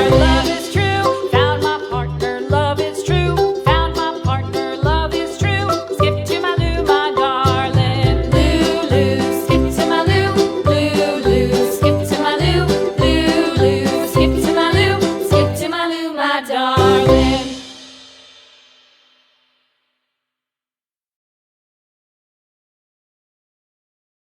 Love is true. Found my partner. Love is true. Found my partner. Love is true. Skip to my Lou, my darling. Lulu, skip to my Lou. Lulu, skip to my Lou. Lulu, skip to my Lou. Skip to my Lou, my darling.